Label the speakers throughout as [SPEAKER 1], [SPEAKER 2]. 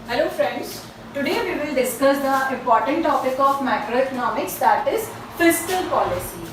[SPEAKER 1] Hello friends, today we will discuss the important topic of macroeconomics, that is fiscal policy.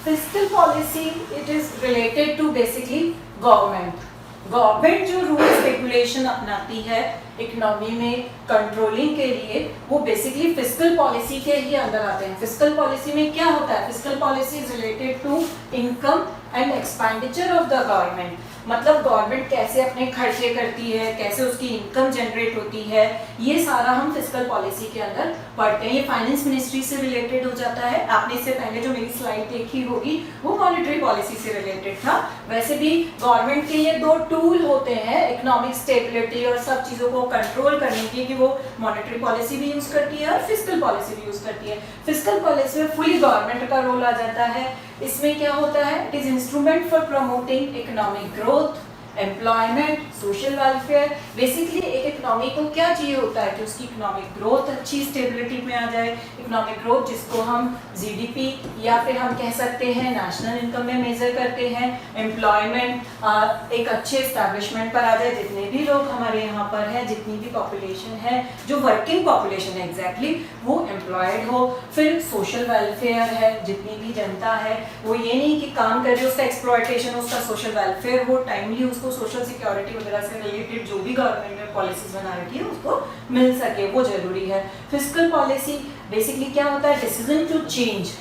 [SPEAKER 1] Fiscal policy, it is related to basically government. Government जो rules regulation अपनाती है economy में controlling के लिए, वो basically fiscal policy के ही अंदर आते हैं. फिस्कल पॉलिसी में क्या होता है? Fiscal policy is related to income and expenditure of the government. मतलब गवर्नमेंट कैसे अपने खर्चे करती है, कैसे उसकी इनकम जनरेट होती है, ये सारा हम फिस्कल पॉलिसी के अंदर पढ़ते हैं. ये फाइनेंस मिनिस्ट्री से रिलेटेड हो जाता है. आपने इससे पहले जो मेरी स्लाइड देखी होगी वो मॉनेटरी पॉलिसी से रिलेटेड था. वैसे भी गवर्नमेंट के ये दो टूल होते हैं इकोनॉमिक स्टेबिलिटी और सब चीज़ों को कंट्रोल करने के, कि वो मॉनेटरी पॉलिसी भी यूज़ करती है और फिस्कल पॉलिसी भी यूज़ करती है. फिस्कल पॉलिसी में फुली गवर्नमेंट का रोल आ जाता है. इसमें क्या होता है? It is instrument for promoting economic growth, employment, social welfare. Basically एक इकोनॉमी को क्या चाहिए होता है कि उसकी इकोनॉमिक ग्रोथ अच्छी स्टेबिलिटी में आ जाए. इकोनॉमिक ग्रोथ जिसको हम जीडीपी या फिर हम कह सकते हैं नेशनल इनकम में मेजर करते हैं. एम्प्लॉयमेंट एक अच्छे एस्टैब्लिशमेंट पर आ जाए, जितने भी लोग हमारे यहाँ पर हैं, जितनी भी पॉपुलेशन है, जो वर्किंग पॉपुलेशन है एग्जैक्टली, वो एम्प्लॉयड हो. फिर सोशल वेलफेयर है, जितनी भी जनता है वो ये नहीं कि काम कर रही है उसका एक्सप्लॉयटेशन, उसका सोशल वेलफेयर हो, टाइमली उसको सोशल सिक्योरिटी वगैरह से रिलेटेड जो भी गवर्नमेंट ने पॉलिसीज बना रखी है उसको मिल सके, वो जरूरी है. फिस्कल पॉलिसी बेसिकली क्या होता है? Decision to change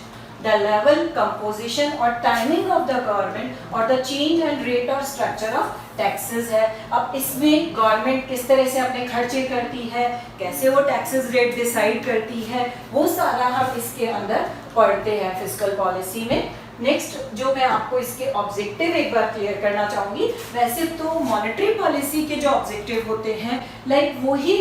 [SPEAKER 1] the level, composition और टाइमिंग ऑफ द गवर्नमेंट और द चेंज एंड रेट और स्ट्रक्चर ऑफ टैक्सेस है. अब इसमें गवर्नमेंट किस तरह से अपने खर्चे करती है, कैसे वो टैक्सेस रेट डिसाइड करती है, वो सारा हम इसके अंदर पढ़ते हैं फिस्कल पॉलिसी में. नेक्स्ट जो मैं आपको इसके ऑब्जेक्टिव एक बार क्लियर करना चाहूँगी. वैसे तो मॉनेटरी पॉलिसी के जो ऑब्जेक्टिव होते हैं लाइक वही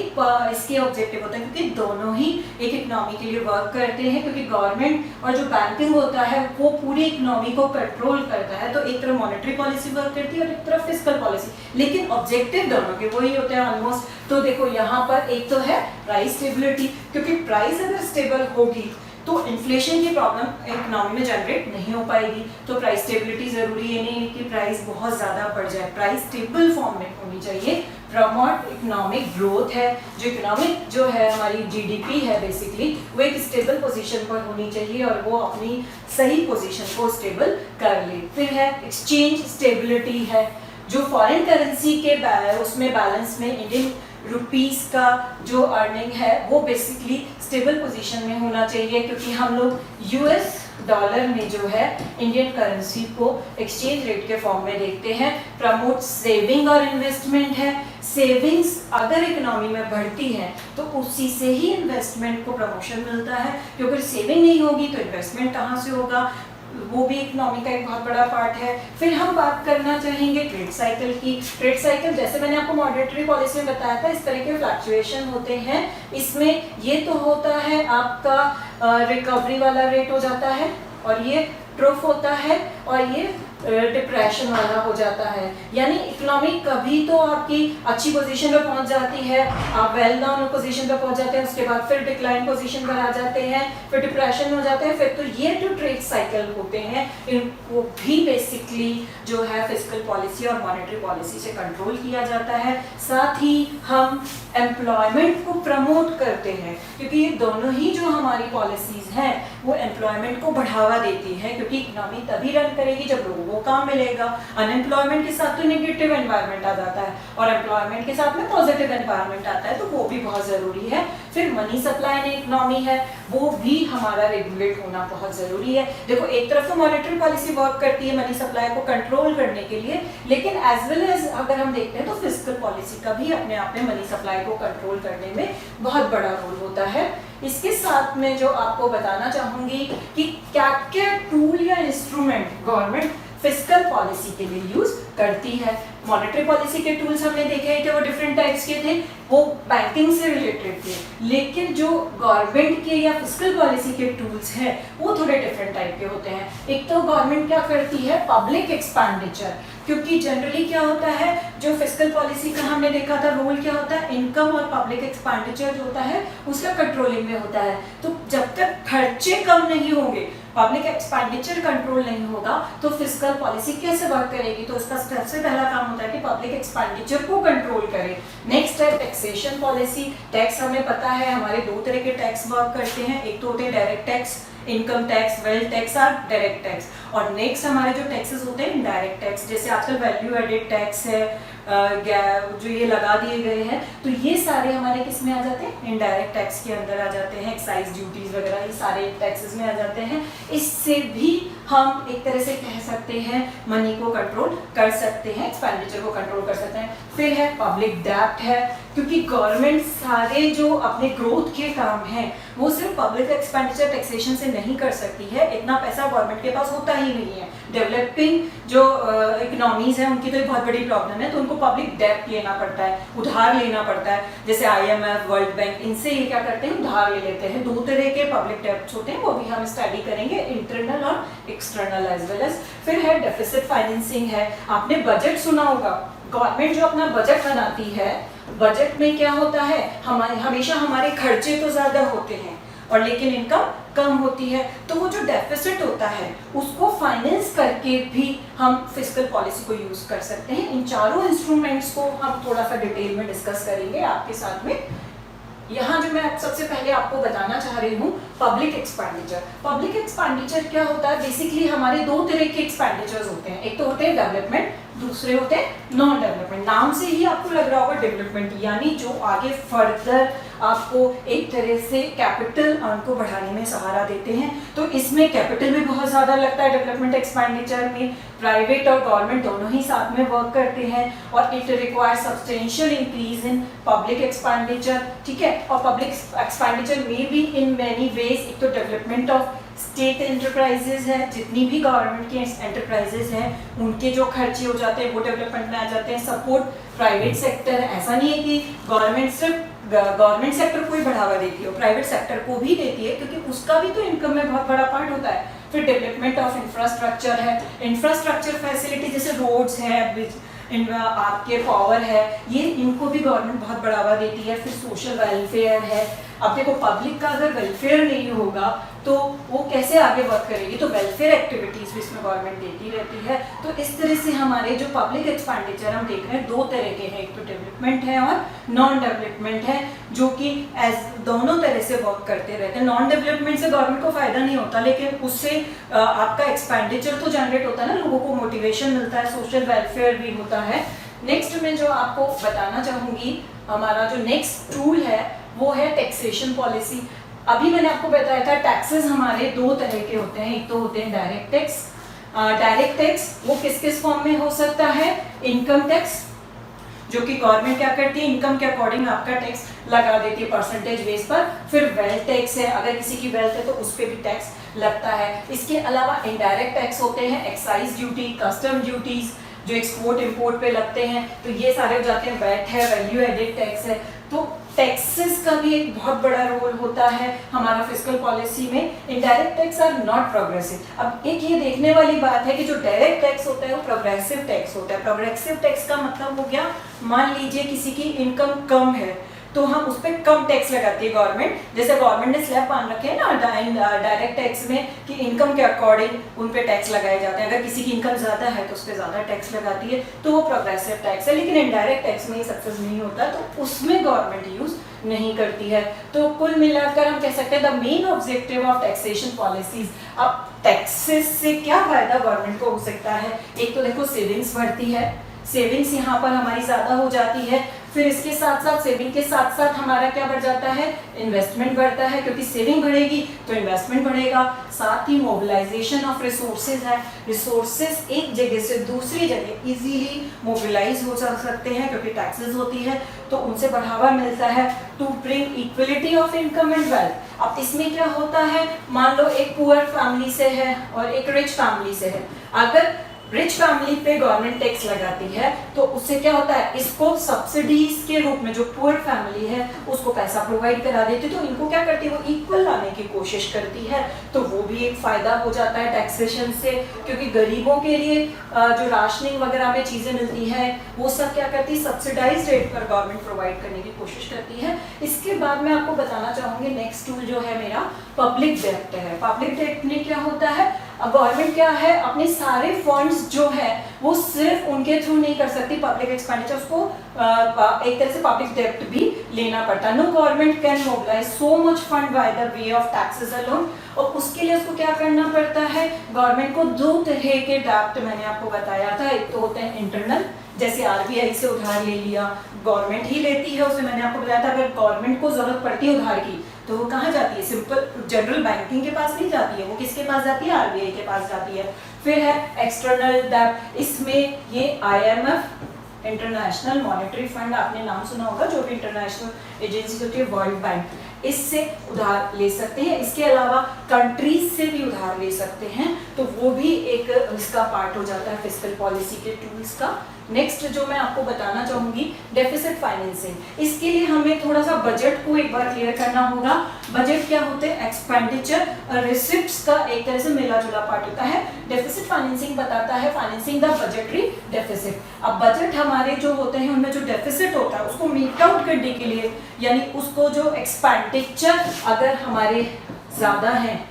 [SPEAKER 1] इसके ऑब्जेक्टिव होते हैं, क्योंकि दोनों ही एक इकोनॉमी के लिए वर्क करते हैं. क्योंकि गवर्नमेंट और जो बैंकिंग होता है वो पूरी इकोनॉमी को कंट्रोल करता है. तो एक तरफ मॉनेटरी पॉलिसी वर्क करती है और एक तरफ फिस्कल पॉलिसी, लेकिन ऑब्जेक्टिव दोनों के वही होते हैं ऑलमोस्ट. तो देखो यहाँ पर एक तो है प्राइस स्टेबिलिटी, क्योंकि प्राइस अगर स्टेबल होगी तो इन्फ्लेशन की प्रॉब्लम इकोनॉमी में जनरेट नहीं हो पाएगी. तो प्राइस स्टेबिलिटी जरूरी है, नहीं कि प्राइस बहुत ज़्यादा बढ़ जाए. प्राइस स्टेबल फॉर्म में होनी चाहिए. प्रमोट इकोनॉमिक ग्रोथ है, जो इकोनॉमिक जो है हमारी जीडीपी है बेसिकली, वो एक स्टेबल पोजीशन पर होनी चाहिए और वो अपनी सही पोजीशन को स्टेबल कर ले. फिर है एक्सचेंज स्टेबिलिटी है, जो फॉरेन करेंसी के उसमें बैलेंस में इंडियन रुपीस का जो अर्निंग है वो बेसिकली स्टेबल पोजीशन में होना चाहिए. क्योंकि हम लोग यूएस डॉलर में जो है इंडियन करेंसी को एक्सचेंज रेट के फॉर्म में देखते हैं. प्रमोट सेविंग और इन्वेस्टमेंट है. सेविंग्स अगर इकोनॉमी में बढ़ती है तो उसी से ही इन्वेस्टमेंट को प्रमोशन मिलता है, क्योंकि सेविंग नहीं होगी तो इन्वेस्टमेंट कहाँ से होगा, वो भी इकोनॉमी का एक बहुत बड़ा पार्ट है. फिर हम बात करना चाहेंगे ट्रेड साइकिल की. ट्रेड साइकिल जैसे मैंने आपको मॉनेटरी पॉलिसी में बताया था, इस तरह के फ्लक्चुएशन होते हैं. इसमें ये तो होता है आपका रिकवरी वाला रेट हो जाता है, और ये ट्रुफ होता है, और ये डिप्रेशन वाला हो जाता है. यानी इकोनॉमी कभी तो आपकी अच्छी पोजीशन पे पहुंच जाती है, आप वेल डाउन पोजीशन पे पहुंच जाते हैं, उसके बाद फिर डिक्लाइन पोजीशन पर आ जाते हैं, फिर डिप्रेशन हो जाते हैं. फिर तो ये जो ट्रेड साइकिल होते हैं इनको भी बेसिकली जो है फिस्कल पॉलिसी और मॉनेटरी पॉलिसी से कंट्रोल किया जाता है. साथ ही हम एम्प्लॉयमेंट को प्रमोट करते हैं, क्योंकि ये दोनों ही जो हमारी पॉलिसीज हैं वो एम्प्लॉयमेंट को बढ़ावा देती है. क्योंकि इकोनॉमी तभी रन करेगी जब लोगों को काम मिलेगा. अनएम्प्लॉयमेंट के साथ तो नेगेटिव एनवायरनमेंट आ जाता है, और एम्प्लॉयमेंट के साथ में पॉजिटिव एनवायरनमेंट आता है, तो वो भी बहुत ज़रूरी है. फिर मनी सप्लाई इन इकोनॉमी है, वो भी हमारा रेगुलेट होना बहुत ज़रूरी है. देखो एक तरफ तो मॉनेटरी पॉलिसी वर्क करती है मनी सप्लाई को कंट्रोल करने के लिए, लेकिन एज वेल एज अगर हम देखते हैं तो फिस्कल पॉलिसी का भी अपने आप में मनी सप्लाई को कंट्रोल करने में बहुत बड़ा रोल होता है. इसके साथ में जो आपको बताना चाहूँगी कि क्या क्या टूल या इंस्ट्रूमेंट गवर्नमेंट फिस्कल पॉलिसी के लिए यूज करती है. मॉनेटरी पॉलिसी के टूल्स हमने देखे थे, वो डिफरेंट टाइप्स के थे, वो बैंकिंग से रिलेटेड थे. लेकिन जो गवर्नमेंट के या फिस्कल पॉलिसी के टूल्स हैं वो थोड़े डिफरेंट टाइप के होते हैं. एक तो गवर्नमेंट क्या करती है, पब्लिक एक्सपेंडिचर. क्योंकि जनरली क्या होता है, जो फिस्कल पॉलिसी का हमने देखा था रोल क्या होता है, इनकम और पब्लिक एक्सपेंडिचर जो होता है उसका कंट्रोलिंग में होता है। तो जब तक खर्चे कम नहीं होंगे, पब्लिक एक्सपेंडिचर कंट्रोल नहीं होगा, तो फिस्कल पॉलिसी कैसे वर्क करेगी? तो इसका सबसे पहला काम होता है कि पब्लिक एक्सपेंडिचर को कंट्रोल करे। नेक्स्ट है टैक्सेशन पॉलिसी। टैक्स हमें पता है हमारे दो तरह के टैक्स वर्क करते हैं, एक तो होते हैं direct tax, income tax, wealth tax और डायरेक्ट टैक्स, और नेक्स्ट हमारे जो टैक्सेस होते हैं इनडायरेक्ट टैक्स, जैसे आजकल वैल्यू एडेड टैक्स है, जो ये लगा दिए गए हैं, तो ये सारे हमारे किस में आ जाते हैं, इनडायरेक्ट टैक्स के अंदर आ जाते हैं। एक्साइज ड्यूटीज वगैरह ये सारे टैक्सेस में आ जाते हैं। इससे भी हम एक तरह से कह सकते हैं मनी को कंट्रोल कर सकते हैं, एक्सपेंडिचर को कंट्रोल कर सकते हैं। फिर है पब्लिक डेब्ट है, क्योंकि गवर्नमेंट सारे जो अपने ग्रोथ के काम हैं वो सिर्फ पब्लिक एक्सपेंडिचर टैक्सेशन से नहीं कर सकती है, इतना पैसा गवर्नमेंट के पास होता ही नहीं है। डेवलपिंग जो इकोनॉमीज हैं उनकी तो एक बहुत बड़ी प्रॉब्लम है, तो उनको पब्लिक डेब्ट लेना पड़ता है, उधार लेना पड़ता है। जैसे IMF, वर्ल्ड बैंक, इनसे ये क्या करते हैं, उधार ले लेते हैं। दो तरह के पब्लिक डेब्ट्स होते हैं, वो भी हम स्टडी करेंगे, इंटरनल और एक्सटर्नल एज वेल एज। फिर है डेफिसिट फाइनेंसिंग है। आपने बजट सुना होगा, गवर्नमेंट जो अपना बजट बनाती है, बजट में क्या होता है, हमेशा हमारे खर्चे तो ज्यादा होते हैं और लेकिन इनकम कम होती है, तो वो जो डेफिसिट होता है उसको फाइनेंस करके भी हम फिस्कल पॉलिसी को यूज कर सकते हैं। इन चारों इंस्ट्रूमेंट्स को हम थोड़ा सा डिटेल में डिस्कस करेंगे आपके साथ में। यहाँ जो मैं सबसे पहले आपको बताना चाह रही हूँ, पब्लिक एक्सपेंडिचर। पब्लिक एक्सपेंडिचर क्या होता है, बेसिकली हमारे दो तरह के एक्सपेंडिचर्स होते हैं, एक तो होते हैं डेवलपमेंट, दूसरे होते हैं नॉन डेवलपमेंट। नाम से ही आपको लग रहा होगा डेवलपमेंट, यानी जो आगे फर्दर आपको एक तरह से कैपिटल को बढ़ाने में सहारा देते हैं। तो इसमें कैपिटल भी बहुत ज़्यादा लगता है डेवलपमेंट एक्सपेंडिचर में, प्राइवेट और गवर्नमेंट दोनों ही साथ में वर्क करते हैं, और it require substantial increase in public expenditure, ठीक है। और पब्लिक एक्सपेंडिचर में भी इन मैनी वेज, एक तो डेवलपमेंट ऑफ स्टेट एंटरप्राइजेज है, जितनी भी गवर्नमेंट की एंटरप्राइजेज हैं उनके जो खर्चे हो जाते हैं वो डेवलपमेंट में आ जाते हैं। सपोर्ट प्राइवेट सेक्टर, ऐसा नहीं है कि गवर्नमेंट सिर्फ गवर्नमेंट सेक्टर को ही बढ़ावा देती है, प्राइवेट सेक्टर को भी देती है, क्योंकि उसका भी तो इनकम में बहुत बड़ा पार्ट होता है। फिर डेवलपमेंट ऑफ इंफ्रास्ट्रक्चर है, इंफ्रास्ट्रक्चर फैसिलिटी जैसे रोड्स हैं, आपके पावर है, ये इनको भी गवर्नमेंट बहुत बढ़ावा देती है। फिर सोशल वेलफेयर है। अब देखो पब्लिक का अगर वेलफेयर नहीं होगा तो वो कैसे आगे वर्क करेगी, तो वेलफेयर एक्टिविटीज भी इसमें गवर्नमेंट देती रहती है। तो इस तरह से हमारे जो पब्लिक एक्सपेंडिचर हम देख रहे हैं दो तरह के हैं, एक तो डेवलपमेंट है और नॉन डेवलपमेंट है, जो कि एज दोनों तरह से वर्क करते रहते हैं। नॉन डेवलपमेंट से गवर्नमेंट को फायदा नहीं होता, लेकिन उससे आपका एक्सपेंडिचर तो जनरेट होता है ना, लोगों को मोटिवेशन मिलता है, सोशल वेलफेयर भी होता है। नेक्स्ट में जो आपको बताना चाहूंगी, हमारा जो नेक्स्ट टूल है वो है टैक्सेशन पॉलिसी। अभी मैंने आपको बताया था टैक्सेस हमारे दो तरह के होते हैं, एक तो होते हैं डायरेक्ट टैक्स। डायरेक्ट टैक्स वो किस किस फॉर्म में हो सकता है, इनकम टैक्स, जो कि गवर्नमेंट क्या करती है, इनकम के अकॉर्डिंग आपका टैक्स लगा देती है परसेंटेज बेस पर। फिर वेल्थ टैक्स है, अगर किसी की वेल्थ है तो उस पर भी टैक्स लगता है। इसके अलावा इनडायरेक्ट टैक्स होते हैं, एक्साइज ड्यूटी, कस्टम ड्यूटीज जो एक्सपोर्ट इंपोर्ट पे लगते हैं, तो ये सारे हो जाते हैं। वैट है, वैल्यू एडेड टैक्स है। तो टैक्सेस का भी एक बहुत बड़ा रोल होता है हमारा फिस्कल पॉलिसी में। Indirect tax are not progressive. अब एक ये देखने वाली बात है कि जो डायरेक्ट टैक्स होता है वो प्रोग्रेसिव टैक्स होता है। प्रोग्रेसिव टैक्स का मतलब हो गया, मान लीजिए किसी की इनकम कम है तो हम उस पर कम टैक्स लगाती है गवर्नमेंट। जैसे गवर्नमेंट ने स्लैब बांध रखे हैं ना डायरेक्ट टैक्स में कि इनकम के अकॉर्डिंग उन पे टैक्स लगाए जाते हैं। अगर किसी की इनकम ज़्यादा है तो उस पर ज़्यादा टैक्स लगाती है, तो वो प्रोग्रेसिव टैक्स है। लेकिन इनडायरेक्ट टैक्स में ये सक्सेस नहीं होता, तो उसमें गवर्नमेंट यूज़ नहीं करती है। तो कुल मिलाकर हम कह सकते हैं the main objective of taxation policies. अब टैक्सेस से क्या फायदा गवर्नमेंट को हो सकता है, एक तो देखो सेविंग्स बढ़ती है, सेविंग्स यहाँ पर हमारी ज़्यादा हो जाती है। फिर इसके साथ साथ सेविंग के साथ साथ हमारा क्या बढ़ जाता है, इन्वेस्टमेंट बढ़ता है, क्योंकि सेविंग बढ़ेगी तो इन्वेस्टमेंट बढ़ेगा। साथ ही मोबिलाइजेशन ऑफ रिसोर्सेज है, रिसोर्सेज एक जगह से दूसरी जगह इजीली मोबिलाइज हो जा सकते हैं क्योंकि टैक्सेस होती है, तो उनसे बढ़ावा मिलता है to bring equality of income and wealth. अब इसमें क्या होता है, मान लो एक पुअर फैमिली से है और एक रिच फैमिली से है, अगर रिच फैमिली पे गवर्नमेंट टैक्स लगाती है, तो उससे क्या होता है, इसको सब्सिडीज के रूप में जो पुअर फैमिली है उसको पैसा प्रोवाइड करा देती है, तो इनको क्या करती है, वो इक्वल लाने की कोशिश करती है, तो वो भी एक फायदा हो जाता है टैक्सेशन से, क्योंकि गरीबों के लिए जो राशनिंग वगैरह में चीजें मिलती है वो सब क्या करती है, सब्सिडाइज रेट पर गवर्नमेंट प्रोवाइड करने की कोशिश करती है। इसके बाद मैं आपको बताना चाहूंगी नेक्स्ट टूल जो है मेरा पब्लिक डेब्ट है। पब्लिक डेब्ट में क्या होता है, अब गवर्नमेंट क्या है, अपने सारे फंड्स जो है वो सिर्फ उनके थ्रू नहीं कर सकती, पब्लिक एक्सपेंडिचर, उसको एक तरह से पब्लिक डेब्ट भी लेना पड़ता है। No government can mobilise so much fund by the way of taxes alone, और उसके लिए उसको क्या करना पड़ता है, गवर्नमेंट को दो तरह के डेब्ट मैंने आपको बताया था, एक तो होते हैं इंटरनल, जैसे आरबीआई से उधार ले लिया, गवर्नमेंट ही लेती है उसे, मैंने आपको बताया था अगर गवर्नमेंट को जरूरत पड़ती है उधार की तो वो कहाँ जाती है, सिंपल जनरल बैंकिंग के पास नहीं जाती है, वो किसके पास जाती है, आरबीआई के पास जाती है। फिर है एक्सटर्नल डेब्ट, इसमें ये आईएमएफ, इंटरनेशनल मॉनेटरी फंड, आपने नाम सुना होगा, जो भी इंटरनेशनल एजेंसी होती है, वर्ल्ड बैंक, इससे उधार ले सकते हैं। इसके अलावा कंट्रीज से भी उधार ले सकते हैं, तो वो भी एक इसका पार्ट हो जाता है फिस्कल पॉलिसी के टूल्स का। नेक्स्ट जो मैं आपको बताना चाहूंगी डेफिसिट फाइनेंसिंग, इसके लिए हमें थोड़ा सा बजट को एक बार क्लियर करना होगा। बजट क्या होते हैं, एक्सपेंडिचर और रिसिप्ट्स का एक तरह से मिला जुला पार्ट होता है। डेफिसिट फाइनेंसिंग बताता है फाइनेंसिंग द बजटरी डेफिसिट। अब बजट हमारे जो होते हैं उनमें जो डेफिसिट होता है उसको मीट आउट करने के लिए, यानी उसको जो एक्सपेंडिचर अगर हमारे ज्यादा है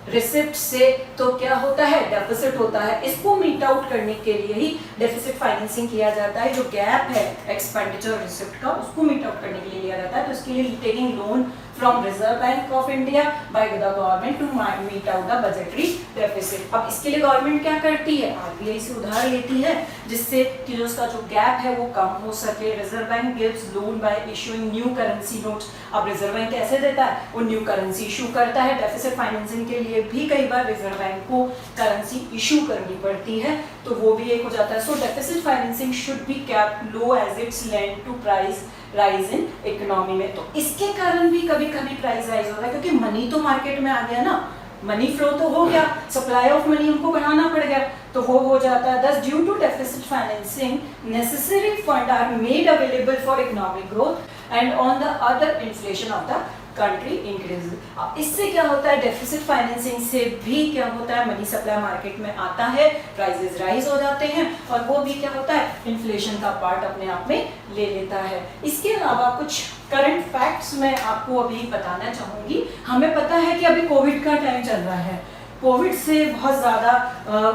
[SPEAKER 1] रिसिप्ट से तो क्या होता है, डेफिसिट होता है, इसको मीट आउट करने के लिए ही डेफिसिट फाइनेंसिंग किया जाता है। जो गैप है एक्सपेंडिचर रिसिप्ट का उसको मीट आउट करने के लिए लिया जाता है, तो इसके लिए taking loan from Reserve Bank of India by the government to meet out the budgetary deficit. अब इसके लिए गवर्नमेंट क्या करती है, आरबीआई से उधार लेती है, जिससे कि जो उसका जो गैप है वो कम हो सके। Reserve bank gives loan by issuing new currency notes. अब रिजर्व बैंक कैसे देता है, वो न्यू करेंसी इशू करता है। डेफिसिट फाइनेंसिंग के लिए भी कई बार रिजर्व बैंक को करेंसी इशू करनी पड़ती है, तो वो भी एक हो जाता है। So deficit financing should be kept low as it's lend to price rise in economy में। तो इसके कारण भी कभी कभी प्राइस राइज होता है, क्योंकि मनी तो मार्केट में आ गया ना, मनी फ्लो तो हो गया, सप्लाई ऑफ मनी उनको बढ़ाना पड़ गया, तो वो हो जाता है। Thus, due to deficit financing, necessary fund are made available for economic growth, and on the other, inflation of the country increases. अब इससे क्या होता है, डेफिसिट फाइनेंसिंग से भी क्या होता है, मनी सप्लाई मार्केट में आता है, प्राइसेस राइज हो जाते हैं, और वो भी क्या होता है, इन्फ्लेशन का पार्ट अपने आप में ले लेता है। इसके अलावा कुछ करंट फैक्ट्स मैं आपको अभी बताना चाहूंगी। हमें पता है कि अभी कोविड का टाइम चल रहा है, कोविड से बहुत ज़्यादा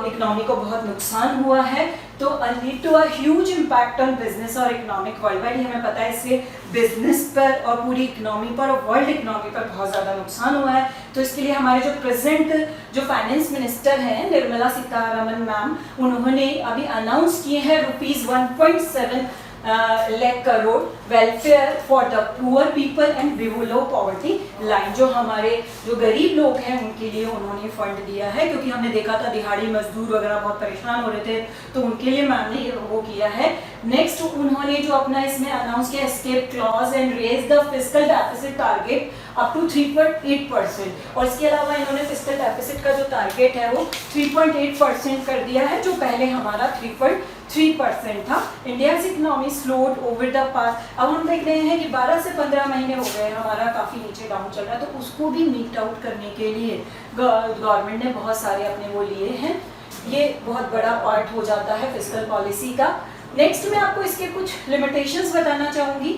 [SPEAKER 1] इकोनॉमी को बहुत नुकसान हुआ है, तो lead to a huge impact on business और इकोनॉमिक वर्ल्ड वाइड। हमें पता है इससे बिजनेस पर और पूरी इकोनॉमी पर और वर्ल्ड इकोनॉमी पर बहुत ज़्यादा नुकसान हुआ है। तो इसके लिए हमारे जो प्रेजेंट जो फाइनेंस मिनिस्टर हैं निर्मला सीतारमन मैम, उन्होंने अभी अनाउंस किए हैं ₹1.7 lakh crore welfare for the poor people and below poverty line. जो हमारे जो गरीब लोग हैं उनके लिए उन्होंने फंड दिया है, क्योंकि हमने देखा था दिहाड़ी मजदूर वगैरह बहुत परेशान हो रहे थे, तो उनके लिए मैम ने वो किया है। नेक्स्ट उन्होंने जो अपना इसमें अनाउंस किया, escape clause and raise the fiscal deficit target up to 3.8%, और इसके अलावा इन्होंने फिस्कल डेफिसिट का जो टारगेट है वो 3.8% कर दिया है, जो पहले हमारा 3.3% था। India's economy slowed over the past. अब हम देख रहे हैं कि 12 से 15 महीने हो गए हमारा काफ़ी नीचे डाउन चल रहा है, तो उसको भी मीट आउट करने के लिए गवर्नमेंट ने बहुत सारे अपने वो लिए हैं। ये बहुत बड़ा पार्ट हो जाता है फिस्कल पॉलिसी का। नेक्स्ट मैं आपको इसके कुछ लिमिटेशंस बताना चाहूँगी,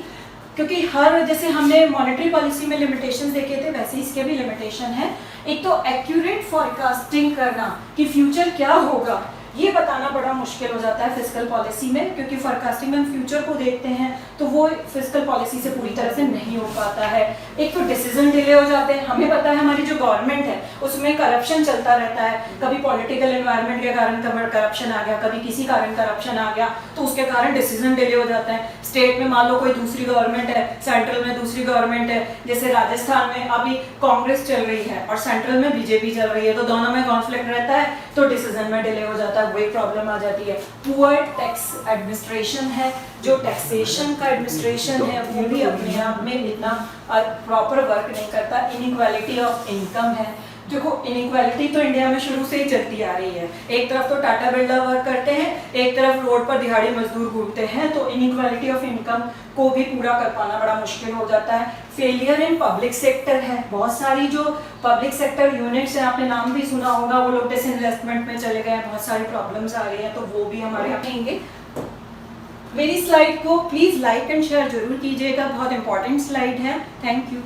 [SPEAKER 1] क्योंकि हर जैसे हमने मॉनेटरी पॉलिसी में लिमिटेशंस देखे थे, वैसे इसके भी लिमिटेशन है। एक तो एक्यूरेट फॉरकास्टिंग करना कि फ्यूचर क्या होगा, ये बताना बड़ा मुश्किल हो जाता है फिस्कल पॉलिसी में, क्योंकि फॉरकास्टिंग में हम फ्यूचर को देखते हैं तो वो फिस्कल पॉलिसी से पूरी तरह से नहीं हो पाता है। एक तो डिसीजन डिले हो जाते हैं। हमें पता है हमारी जो गवर्नमेंट है उसमें करप्शन चलता रहता है, कभी पॉलिटिकल एनवायरनमेंट के कारण करप्शन आ गया, कभी किसी कारण करप्शन आ गया, तो उसके कारण डिसीजन डिले हो जाता है। स्टेट में मान लो कोई दूसरी गवर्नमेंट है, सेंट्रल में दूसरी गवर्नमेंट है, जैसे राजस्थान में अभी कांग्रेस चल रही है और सेंट्रल में बीजेपी चल रही है, तो दोनों में कॉन्फ्लिक्ट रहता है, तो डिसीजन में डिले हो जाता है, वही प्रॉब्लम आ जाती है। पुअर टैक्स एडमिनिस्ट्रेशन है, जो टैक्सेशन का एडमिनिस्ट्रेशन है वो भी अपने आप में इतना प्रॉपर वर्क नहीं करता। इनइक्वालिटी ऑफ इनकम है, देखो इनइक्वालिटी तो इंडिया में शुरू से ही चलती आ रही है। एक तरफ तो टाटा बिरला वर्क करते हैं, एक तरफ रोड पर दिहाड़ी मजदूर घूमते हैं, तो इनइक्वालिटी ऑफ इनकम को भी पूरा कर पाना बड़ा मुश्किल हो जाता है। फेलियर इन पब्लिक सेक्टर है, बहुत सारी जो पब्लिक सेक्टर यूनिट्स हैं, आपने नाम भी सुना होगा, वो लोग डिसइन्वेस्टमेंट में चले गए हैं, बहुत सारी प्रॉब्लम्स आ रही हैं, तो वो भी हमारे यहाँ आएंगे। मेरी स्लाइड को प्लीज़ लाइक एंड शेयर जरूर कीजिएगा, बहुत इंपॉर्टेंट स्लाइड है। Thank you.